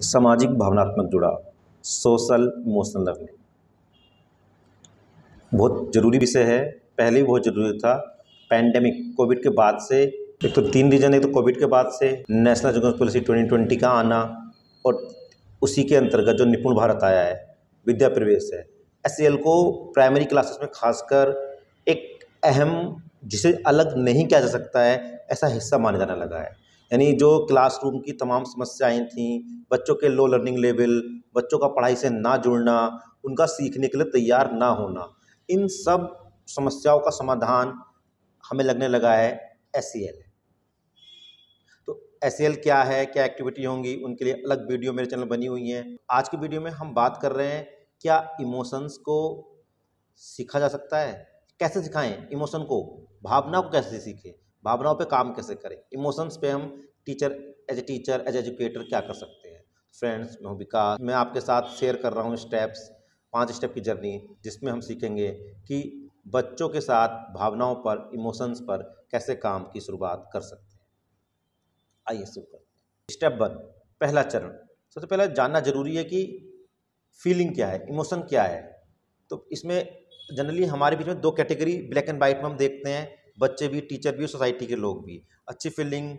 सामाजिक भावनात्मक जुड़ाव, सोशल इमोशनल लर्निंग बहुत ज़रूरी विषय है। पहले भी बहुत ज़रूरी था। पैंडेमिक कोविड के बाद से एक तो 3 रीज़न है। तो कोविड के बाद से नेशनल एजुकेशन पॉलिसी 2020 का आना और उसी के अंतर्गत जो निपुण भारत आया है, विद्या प्रवेश है, एसईएल को प्राइमरी क्लासेस में खासकर एक अहम, जिसे अलग नहीं किया जा सकता है, ऐसा हिस्सा माना जाने लगा है। यानी जो क्लासरूम की तमाम समस्याएं थीं, बच्चों के लो लर्निंग लेवल, बच्चों का पढ़ाई से ना जुड़ना, उनका सीखने के लिए तैयार ना होना, इन सब समस्याओं का समाधान हमें लगने लगा है एसईएल। तो एसईएल क्या है, क्या एक्टिविटी होंगी, उनके लिए अलग वीडियो मेरे चैनल बनी हुई है। आज की वीडियो में हम बात कर रहे हैं क्या इमोशंस को सीखा जा सकता है, कैसे सिखाएं इमोशन को, भावना को कैसे सीखें, भावनाओं पे काम कैसे करें, इमोशंस पे हम एज एजुकेटर क्या कर सकते हैं। फ्रेंड्स, मैं हूं विकास। मैं आपके साथ शेयर कर रहा हूं स्टेप्स, 5 स्टेप की जर्नी, जिसमें हम सीखेंगे कि बच्चों के साथ भावनाओं पर, इमोशंस पर कैसे काम की शुरुआत कर सकते हैं। आइए शुरू करते हैं। स्टेप 1, पहला चरण। सबसे पहले जानना जरूरी है कि फीलिंग क्या है, इमोशन क्या है। तो इसमें जनरली हमारे बीच में 2 कैटेगरी ब्लैक एंड वाइट में हम देखते हैं, बच्चे भी, टीचर भी, सोसाइटी के लोग भी। अच्छी फीलिंग,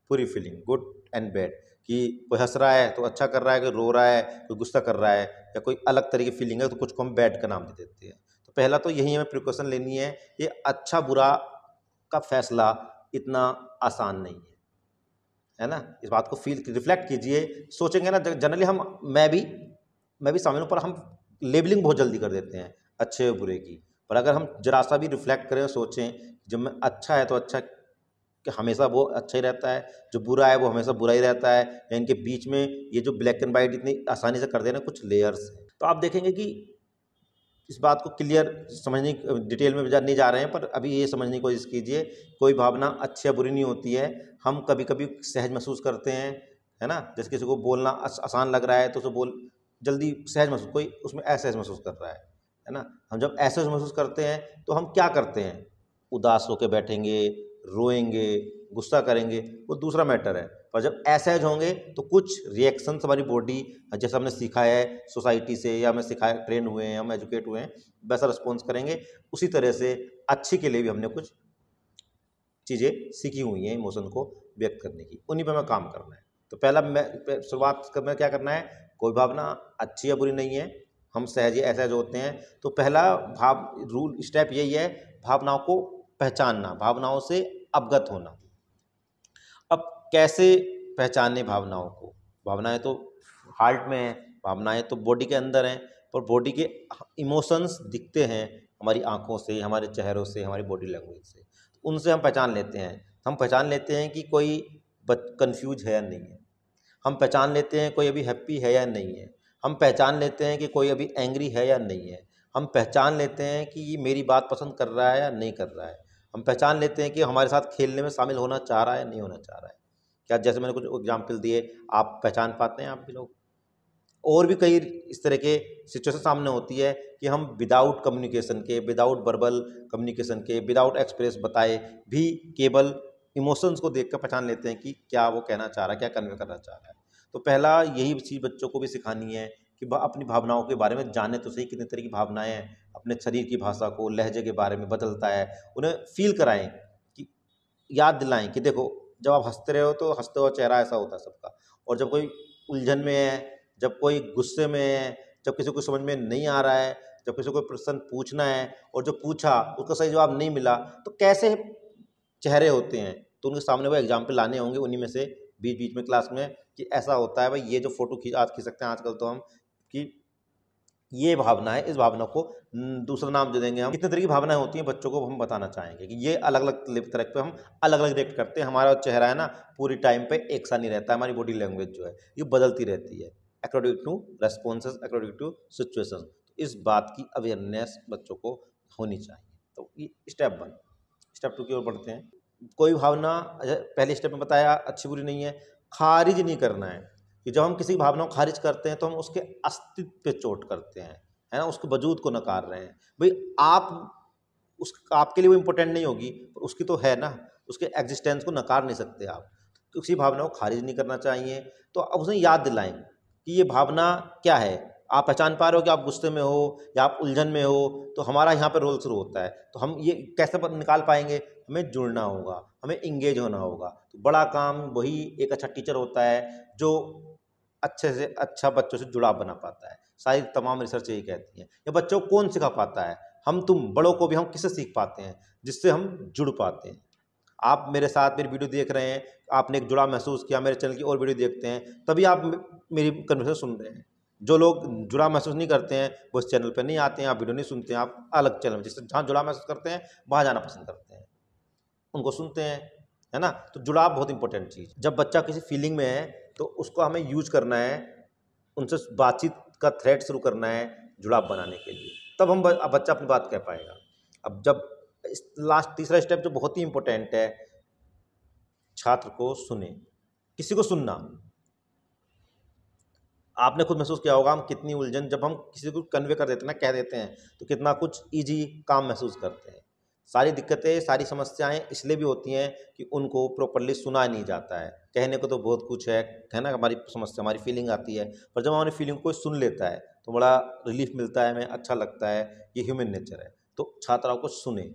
बुरी फीलिंग, गुड एंड बैड, कि कोई हंस रहा है तो अच्छा कर रहा है, कोई रो रहा है, कोई गुस्सा कर रहा है, या कोई अलग तरह की फीलिंग है तो कुछ को हम बैड का नाम दे देते हैं। तो पहला तो यही हमें प्रिकॉशन लेनी है। ये अच्छा बुरा का फैसला इतना आसान नहीं है ना। इस बात को रिफ्लेक्ट कीजिए, सोचेंगे ना। जनरली मैं भी शामिल हूँ, पर हम लेबलिंग बहुत जल्दी कर देते हैं अच्छे और बुरे की। पर अगर हम जरा सा भी रिफ्लेक्ट करें और सोचें, जब मैं अच्छा है तो अच्छा कि हमेशा वो अच्छा ही रहता है, जो बुरा है वो हमेशा बुरा ही रहता है, या इनके बीच में ये जो ब्लैक एंड वाइट इतनी आसानी से कर देना कुछ लेयर्स हैं। तो आप देखेंगे कि इस बात को क्लियर समझने, डिटेल में नहीं जा रहे हैं, पर अभी ये समझने की कोशिश कीजिए, कोई भावना अच्छी या बुरी नहीं होती है। हम कभी कभी सहज महसूस करते हैं, है ना। जैसे किसी को बोलना आसान लग रहा है तो उसे जल्दी सहज महसूस, कोई उसमें असहज महसूस कर रहा है ना। हम जब असहज महसूस करते हैं तो हम क्या करते हैं, उदास होकर बैठेंगे, रोएंगे, गुस्सा करेंगे, वो दूसरा मैटर है। पर जब असहज होंगे तो कुछ रिएक्शंस हमारी बॉडी, जैसा हमने सीखा है सोसाइटी से, या हमें सिखाया, ट्रेन हुए हैं, हम एजुकेट हुए हैं, वैसा रिस्पॉन्स करेंगे। उसी तरह से अच्छी के लिए भी हमने कुछ चीज़ें सीखी हुई हैं इमोशन को व्यक्त करने की, उन्हीं पर हमें काम करना है। तो पहला शुरुआत में क्या करना है, कोई भावना अच्छी या बुरी नहीं है, हम सहज या असहज होते हैं। तो पहला स्टेप यही है, भावनाओं को पहचानना, भावनाओं से अवगत होना। अब कैसे पहचाने भावनाओं को? भावनाएं तो हार्ट में है, भावनाएं तो बॉडी के अंदर हैं, पर बॉडी के इमोशंस दिखते हैं हमारी आंखों से, हमारे चेहरों से, हमारी बॉडी लैंग्वेज से। तो उनसे हम पहचान लेते हैं। हम पहचान लेते हैं कि कोई कंफ्यूज है या नहीं है, हम पहचान लेते हैं कोई अभी हैप्पी है या नहीं है, हम पहचान लेते हैं कि कोई अभी एंग्री है या नहीं है, हम पहचान लेते हैं कि ये मेरी बात पसंद कर रहा है या नहीं कर रहा है, हम पहचान लेते हैं कि हमारे साथ खेलने में शामिल होना चाह रहा है या नहीं होना चाह रहा है। क्या, जैसे मैंने कुछ एग्जाम्पल दिए, आप पहचान पाते हैं, आप भी लोग। और भी कई इस तरह के सिचुएशन सामने होती है कि हम विदाउट कम्युनिकेशन के, विदाउट वर्बल कम्युनिकेशन के, विदाउट एक्सप्रेस बताए भी केवल इमोशंस को देखकर पहचान लेते हैं कि क्या वो कहना चाह रहा है, क्या कन्वे करना चाह रहा है। तो पहला यही चीज़ बच्चों को भी सिखानी है कि अपनी भावनाओं के बारे में जाने तो सही, कितने तरह की भावनाएं हैं, अपने शरीर की भाषा को, लहजे के बारे में बदलता है, उन्हें फील कराएं, कि याद दिलाएं कि देखो, जब आप हंसते रहे हो तो हंसते हुआ चेहरा ऐसा होता है सबका, और जब कोई उलझन में है, जब कोई गुस्से में है, जब किसी को समझ में नहीं आ रहा है, जब किसी को प्रश्न पूछना है और जो पूछा उसका सही जवाब नहीं मिला, तो कैसे चेहरे होते हैं। तो उनके सामने वो एग्जाम्पल लाने होंगे, उन्हीं में से बीच बीच में क्लास में, कि ऐसा होता है भाई, ये जो फोटो आज खींच सकते हैं आजकल तो हम, कि ये भावना है, इस भावना को दूसरा नाम दे देंगे हम। कितने तरह की भावनाएं होती हैं बच्चों को हम बताना चाहेंगे कि ये अलग अलग तरह पे हम अलग अलग रिएक्ट करते हैं। हमारा चेहरा है ना, पूरी टाइम पे एक सा नहीं रहता है, हमारी बॉडी लैंग्वेज जो है ये बदलती रहती है according to responses, according to situation. इस बात की अवेयरनेस बच्चों को होनी चाहिए। तो ये स्टेप 1। स्टेप 2 की ओर बढ़ते हैं। कोई भावना, पहले स्टेप में बताया, अच्छी बुरी नहीं है, खारिज नहीं करना है। कि जब हम किसी भावना को खारिज करते हैं तो हम उसके अस्तित्व पे चोट करते हैं, है ना, उसके वजूद को नकार रहे हैं। भाई आपके लिए वो इम्पोर्टेंट नहीं होगी, पर उसकी तो है ना, उसके एग्जिस्टेंस को नकार नहीं सकते आप। तो किसी भावना को खारिज नहीं करना चाहिए। तो अब उसे याद दिलाएं कि ये भावना क्या है। आप पहचान पा रहे हो कि आप गुस्से में हो या आप उलझन में हो, तो हमारा यहाँ पे रोल शुरू होता है। तो हम ये कैसे निकाल पाएंगे? हमें जुड़ना होगा, हमें इंगेज होना होगा। तो बड़ा काम वही एक अच्छा टीचर होता है जो अच्छे से अच्छा बच्चों से जुड़ाव बना पाता है। सारी तमाम रिसर्च यही कहती है। ये बच्चों को कौन सिखा पाता है? हम तुम बड़ों को भी। हम किससे सीख पाते हैं? जिससे हम जुड़ पाते हैं। आप मेरे साथ मेरी वीडियो देख रहे हैं, आपने एक जुड़ाव महसूस किया, मेरे चैनल की और वीडियो देखते हैं, तभी आप मेरी कन्वर्सेशन सुन रहे हैं। जो लोग जुड़ाव महसूस नहीं करते हैं वो इस चैनल पर नहीं आते हैं, आप वीडियो नहीं सुनते हैं, आप अलग चैनल जिससे जहाँ जुड़ाव महसूस करते हैं वहाँ जाना पसंद करते हैं, उनको सुनते हैं, है ना। तो जुड़ाव बहुत इंपॉर्टेंट चीज़। जब बच्चा किसी फीलिंग में है तो उसको हमें यूज करना है, उनसे बातचीत का थ्रेड शुरू करना है जुड़ाव बनाने के लिए, तब हम बच्चा अपनी बात कह पाएगा। अब जब लास्ट तीसरा स्टेप जो बहुत ही इंपॉर्टेंट है, छात्र को सुने। किसी को सुनना, आपने खुद महसूस किया होगा हम कितनी उलझन जब हम किसी को कन्वे कर देते हैं ना, कह देते हैं, तो कितना कुछ इजी काम महसूस करते हैं। सारी दिक्कतें सारी समस्याएं इसलिए भी होती हैं कि उनको प्रॉपरली सुना नहीं जाता है। कहने को तो बहुत कुछ है ना, हमारी समस्या हमारी फीलिंग आती है, पर जब हमारी फीलिंग को सुन लेता है तो बड़ा रिलीफ मिलता है, हमें अच्छा लगता है। ये ह्यूमन नेचर है। तो छात्राओं को सुने,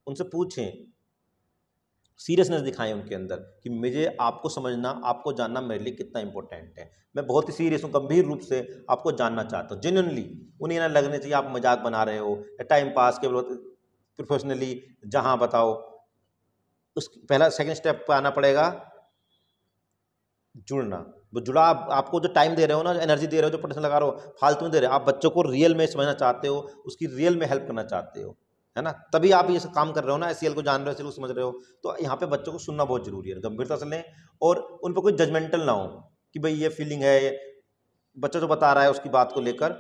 उनसे पूछें, सीरियसनेस दिखाएं उनके अंदर कि मुझे आपको समझना, आपको जानना मेरे लिए कितना इंपॉर्टेंट है। मैं बहुत ही सीरियस हूँ, गंभीर रूप से आपको जानना चाहता हूँ, जेन्युइनली। उन्हें ना लगने चाहिए आप मजाक बना रहे हो या टाइम पास के, प्रोफेशनली। जहाँ बताओ, उस पहला सेकंड स्टेप पे आना पड़ेगा जुड़ना। वो जुड़ा, आपको जो टाइम दे रहे हो ना, एनर्जी दे रहे हो, जो पोटेंशियल लगा रहे हो, फालतू में दे रहे हो। आप बच्चों को रियल में समझना चाहते हो, उसकी रियल में हेल्प करना चाहते हो, है ना, तभी आप ये सब काम कर रहे हो ना, एससीएल को जान रहे हो, एससीएल को समझ रहे हो। तो यहाँ पे बच्चों को सुनना बहुत जरूरी है, गंभीरता से लें, और उन पर कोई जजमेंटल ना हो कि भाई ये फीलिंग है, बच्चा जो बता रहा है उसकी बात को लेकर,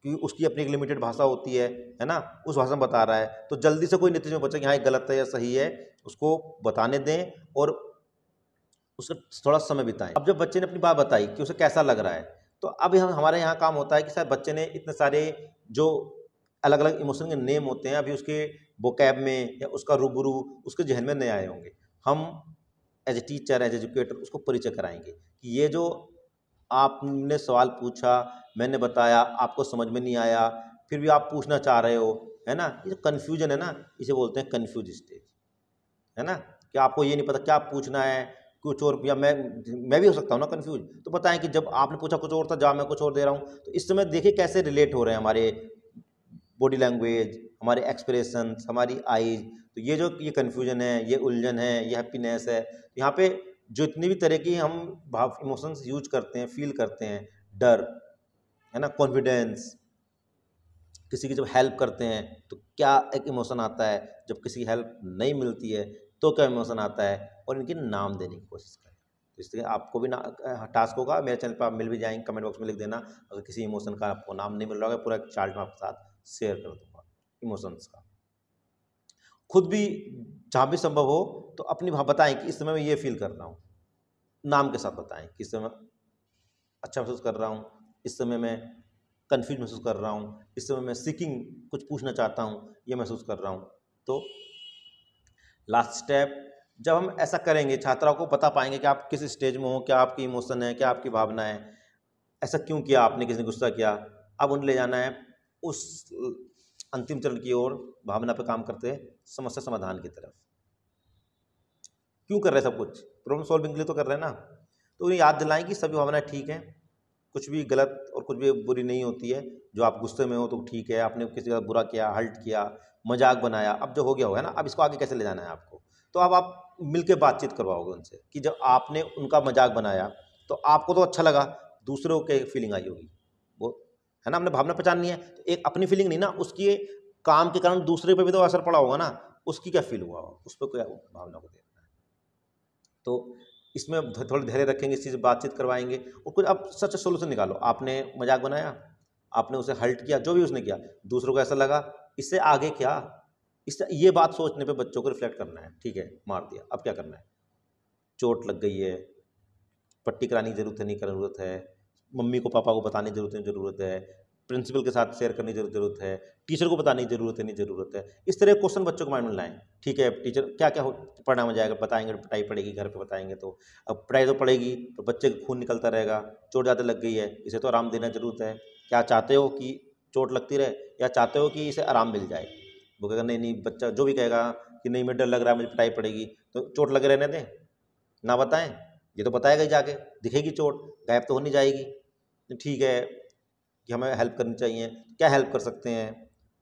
क्योंकि उसकी अपनी एक लिमिटेड भाषा होती है ना, उस भाषा में बता रहा है, तो जल्दी से कोई नतीजे में बच्चा कि हाँ ये गलत है या सही है, उसको बताने दें और उसका थोड़ा समय बिताएं। अब जब बच्चे ने अपनी बात बताई कि उसे कैसा लग रहा है, तो अब हम हमारे यहाँ काम होता है कि शायद बच्चे ने इतने सारे जो अलग अलग इमोशन के नेम होते हैं, अभी उसके वोकैब में या उसका रूबरू उसके जहन में नहीं आए होंगे। हम as a teacher, as educator उसको परिचय कराएंगे कि ये जो आपने सवाल पूछा, मैंने बताया, आपको समझ में नहीं आया, फिर भी आप पूछना चाह रहे हो, है ना। ये जो कन्फ्यूजन है ना, इसे बोलते हैं कन्फ्यूज स्टेज, है ना। कि आपको ये नहीं पता क्या पूछना है, कुछ और, या मैं भी हो सकता हूँ ना कन्फ्यूज। तो बताएं कि जब आपने पूछा कुछ और था, जवाब मैं कुछ और दे रहा हूँ। तो इस समय देखिए कैसे रिलेट हो रहे हैं हमारे बॉडी लैंग्वेज, हमारे एक्सप्रेशंस, हमारी आईज। तो ये जो ये कन्फ्यूजन है, ये उलझन है, ये हैप्पीनेस है, तो यहाँ पे जो इतनी भी तरह की हम भाव इमोशंस यूज करते हैं, फील करते हैं, डर, है ना, कॉन्फिडेंस, किसी की जब हेल्प करते हैं तो क्या एक इमोशन आता है, जब किसी की हेल्प नहीं मिलती है तो क्या इमोशन आता है, और इनके नाम देने की कोशिश करें। तो इसलिए आपको भी ना टास्क होगा, मेरे चैनल पर आप मिल भी जाएंगे, कमेंट बॉक्स में लिख देना अगर किसी इमोशन का आपको नाम नहीं मिल रहा होगा। पूरा एक चार्ट मैं आपके साथ शेयर कर दूंगा इमोशंस का। खुद भी जहाँ भी संभव हो तो अपनी बताएं कि इस समय मैं ये फील कर रहा हूँ, नाम के साथ बताएं कि इस समय अच्छा महसूस कर रहा हूँ, इस समय मैं कंफ्यूज महसूस कर रहा हूँ, इस समय मैं सीकिंग कुछ पूछना चाहता हूँ, ये महसूस कर रहा हूँ। तो लास्ट स्टेप, जब हम ऐसा करेंगे छात्राओं को बता पाएंगे कि आप किस स्टेज में हो, क्या आपकी इमोशन है, क्या आपकी भावना है, ऐसा क्यों किया आपने, किसी ने गुस्सा किया। अब उन्हें ले जाना है उस अंतिम चरण की ओर, भावना पे काम करते हैं समस्या समाधान की तरफ। क्यों कर रहे हैं सब कुछ? प्रॉब्लम सॉल्विंग के लिए तो कर रहे हैं ना। तो उन्हें याद दिलाएं कि सभी भावनाएं ठीक हैं, कुछ भी गलत और कुछ भी बुरी नहीं होती है। जो आप गुस्से में हो तो ठीक है, आपने किसी का बुरा किया, हर्ट किया, मजाक बनाया, अब जो हो गया होगा ना, अब इसको आगे कैसे ले जाना है आपको। तो अब आप मिलके बातचीत करवाओगे उनसे कि जब आपने उनका मजाक बनाया तो आपको तो अच्छा लगा, दूसरों के फीलिंग आई होगी, वो, है ना। हमने भावना पहचाननी है, तो एक अपनी फीलिंग नहीं ना, उसकी काम के कारण दूसरे पे भी तो असर पड़ा होगा ना, उसकी क्या फील हुआ, उस पर क्या भावना को देखना है। तो इसमें थोड़ा धैर्य रखेंगे, इस चीज़ बातचीत करवाएंगे, और कुछ अब सच सोल्यूशन निकालो। आपने मजाक बनाया, आपने उसे हर्ट किया, जो भी उसने किया, दूसरों को ऐसा लगा, इससे आगे क्या, इससे ये बात सोचने पे बच्चों को रिफ्लेक्ट करना है। ठीक है, मार दिया, अब क्या करना है, चोट लग गई है, पट्टी कराने की जरूरत है, नहीं कराने की जरूरत है, मम्मी को पापा को बताने की जरूरत है, प्रिंसिपल के साथ शेयर करने की जरूरत है, टीचर को बताने की जरूरत है, नहीं ज़रूरत है। इस तरह क्वेश्चन बच्चों के माइंड में लाएं। ठीक है, टीचर क्या क्या पढ़ना हो जाएगा, बताएंगे, पिटाई पड़ेगी, घर पे बताएंगे तो अब पिटाई तो पड़ेगी, तो बच्चे का खून निकलता रहेगा, चोट ज़्यादा लग गई है, इसे तो आराम देना जरूरत है। क्या चाहते हो कि चोट लगती रहे या चाहते हो कि इसे आराम मिल जाए? वो कहेगा नहीं नहीं, बच्चा जो भी कहेगा कि नहीं मुझे डर लग रहा है, मुझे पिटाई पड़ेगी, तो चोट लगे रहने दें, ना बताएं। ये तो बताएगा ही, जाके दिखेगी चोट, गायब तो हो नहीं जाएगी। तो ठीक है कि हमें हेल्प करनी चाहिए, क्या हेल्प कर सकते हैं?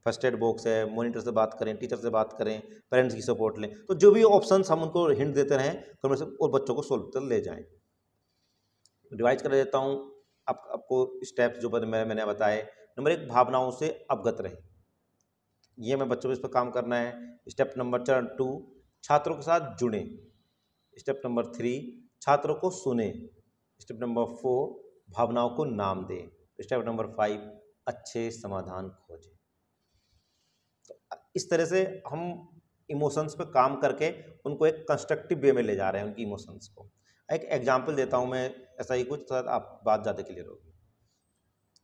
फर्स्ट एड बॉक्स है, मॉनिटर से बात करें, टीचर से बात करें, पेरेंट्स की सपोर्ट लें। तो जो भी ऑप्शंस हम उनको हिंट देते रहें और बच्चों को सोल्व तक ले जाएं। रिवाइज कर देता हूँ आपको स्टेप्स जो मैंने बताए। नंबर 1, भावनाओं से अवगत रहें, ये मैं बच्चों को इस पर काम करना है। स्टेप नंबर 2, छात्रों के साथ जुड़ें। स्टेप नंबर 3, छात्रों को सुने। स्टेप नंबर 4, भावनाओं को नाम दें। स्टेप नंबर 5, अच्छे समाधान खोजें। तो इस तरह से हम इमोशंस पे काम करके उनको एक कंस्ट्रक्टिव वे में ले जा रहे हैं, उनकी इमोशंस को। एक एग्जाम्पल देता हूँ मैं, ऐसा ही कुछ, तो आप बात ज़्यादा क्लियर होगी।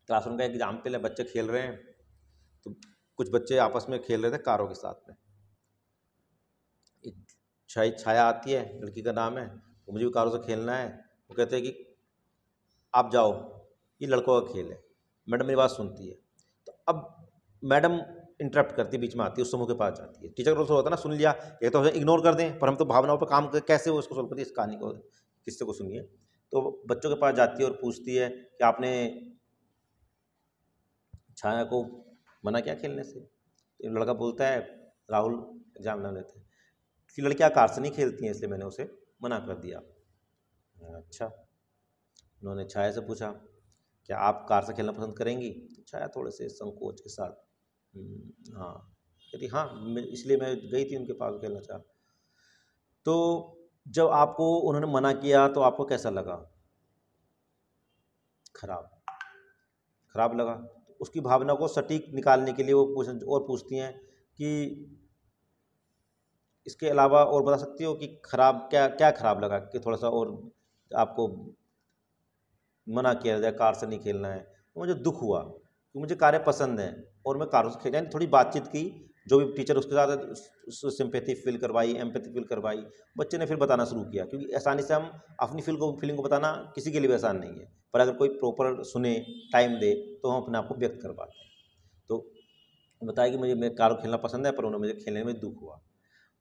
क्लासरूम का एग्जाम्पल है, बच्चे खेल रहे हैं, तो कुछ बच्चे आपस में खेल रहे थे कारों के साथ में। छाया आती है, लड़की का नाम है, तो मुझे भी कारों से खेलना है। वो कहते हैं कि आप जाओ, ये लड़कों का खेल है। मैडम मेरी बात सुनती है, तो अब मैडम इंटरप्ट करती है, बीच में आती है, उस समूह के पास जाती है। टीचर को तो होता है ना, सुन लिया, ये तो इग्नोर कर दें, पर हम तो भावनाओं पर काम कर कैसे वो उसको सोल्व करती है, इस कहानी को, किस्से को सुनिए। तो बच्चों के पास जाती है और पूछती है कि आपने छाया को मना किया खेलने से? तो लड़का बोलता है, राहुल एग्जाम नाम लेते हैं, कि लड़कियाँ कार से नहीं खेलती हैं, इसलिए मैंने उसे मना कर दिया। अच्छा। उन्होंने छाया से पूछा, क्या आप कार से खेलना पसंद करेंगी? तो छाया थोड़े से संकोच के साथ हाँ कहती, हाँ इसलिए मैं गई थी उनके पास, खेलना चाहा। तो जब आपको उन्होंने मना किया तो आपको कैसा लगा? खराब, खराब लगा। तो उसकी भावना को सटीक निकालने के लिए वो पूछती हैं कि इसके अलावा और बता सकती हो कि खराब क्या क्या खराब लगा, कि थोड़ा सा और आपको मना किया जाए, कार से नहीं खेलना है। तो मुझे दुख हुआ कि मुझे कारें पसंद हैं और मैं कारों से खेल, यानी थोड़ी बातचीत की, जो भी टीचर उसके साथ सिंपैथी फील करवाई, एम्पैथी फील करवाई। बच्चे ने फिर बताना शुरू किया, क्योंकि आसानी से हम अपनी फीलिंग को बताना किसी के लिए भी आसान नहीं है, पर अगर कोई प्रॉपर सुने, टाइम दे, तो हम अपने आप को व्यक्त कर पाते हैं। तो बताया कि मुझे मैं कार खेलना पसंद है, पर उन्होंने मुझे खेलने में दुख हुआ।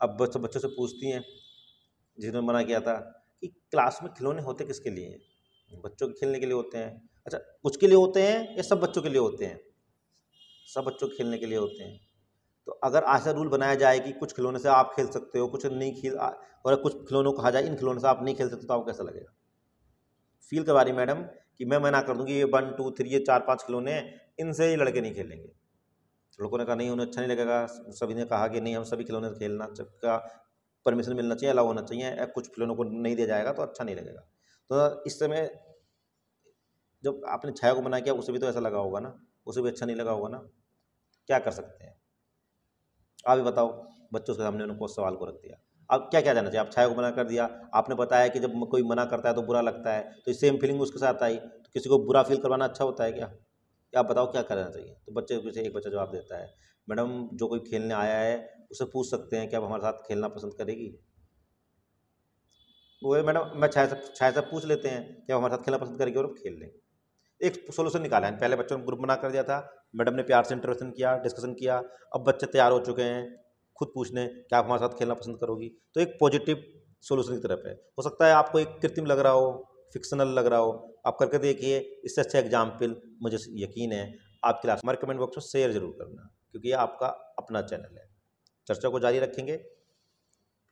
अब बच्चों से पूछती हैं जिन्होंने मना किया था कि क्लास में खिलौने होते किसके लिए हैं? बच्चों के खेलने के लिए होते हैं। अच्छा, कुछ के लिए होते हैं या सब बच्चों के लिए होते हैं? सब बच्चों के खेलने के लिए होते हैं। तो अगर ऐसा रूल बनाया जाए कि कुछ खिलौने से आप खेल सकते हो, कुछ नहीं और कुछ खिलौनों को कहा जाए इन खिलौने से आप नहीं खेल सकते, तो आपको कैसा लगेगा? फील करवा रही मैडम कि मैं मना कर दूंगी, ये 1 2 3 ये 4 5 खिलौने हैं, इनसे ये लड़के नहीं खेलेंगे। लड़कों ने कहा नहीं, उन्हें अच्छा नहीं लगेगा। सभी ने कहा कि नहीं, हम सभी खिलौने से खेलना, सबका परमिशन मिलना चाहिए, अलाउ होना चाहिए, कुछ खिलौनों को नहीं दिया जाएगा तो अच्छा नहीं लगेगा। तो इस समय जब आपने छाया को मना किया, उसे भी तो ऐसा लगा होगा ना, उसे भी अच्छा नहीं लगा होगा ना। क्या कर सकते हैं? आप ही बताओ। बच्चों के सामने उनको सवाल को रख दिया, अब क्या क्या जाना चाहिए? आप छाया को मना कर दिया, आपने बताया कि जब कोई मना करता है तो बुरा लगता है, तो सेम फीलिंग उसके साथ आई, तो किसी को बुरा फील करवाना अच्छा होता है क्या? आप बताओ क्या करना चाहिए? तो बच्चे पीछे एक बच्चा जवाब देता है, मैडम जो कोई खेलने आया है उसे पूछ सकते हैं कि आप हमारे साथ खेलना पसंद करेगी? वो मैडम मैं छाया से पूछ लेते हैं कि आप हमारे साथ खेलना पसंद करेगी, और अब खेल लेंगे। एक सोल्यूशन निकाला है। पहले बच्चों ने ग्रुप बना कर दिया था, मैडम ने प्यार से इंटरेक्शन किया, डिस्कशन किया, अब बच्चे तैयार हो चुके हैं खुद पूछने कि आप हमारे साथ खेलना पसंद करोगी। तो एक पॉजिटिव सोल्यूशन की तरफ है। हो सकता है आपको एक कृत्रिम लग रहा हो, फिक्शनल लग रहा हो, आप करके देखिए, इससे अच्छा एग्जाम्पल मुझे यकीन है आपकी क्लास। हमारे कमेंट बॉक्स में शेयर जरूर करना, क्योंकि ये आपका अपना चैनल है। चर्चा को जारी रखेंगे।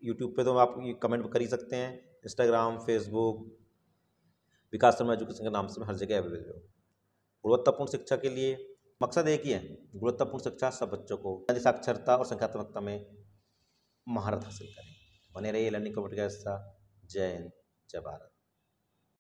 यूट्यूब पे तो आप ये कमेंट कर ही सकते हैं, इंस्टाग्राम, फेसबुक, विकास शर्मा एजुकेशन के नाम से मैं हर जगह अवेलेबल हूँ। गुणवत्तापूर्ण शिक्षा के लिए मकसद एक ही है, गुणवत्तापूर्ण शिक्षा सब बच्चों को साक्षरता और संख्यात्मकता में महारत हासिल करें। बने रहिए लर्निंग कम्युनिटी का हिस्सा। जय हिंद, जय भारत।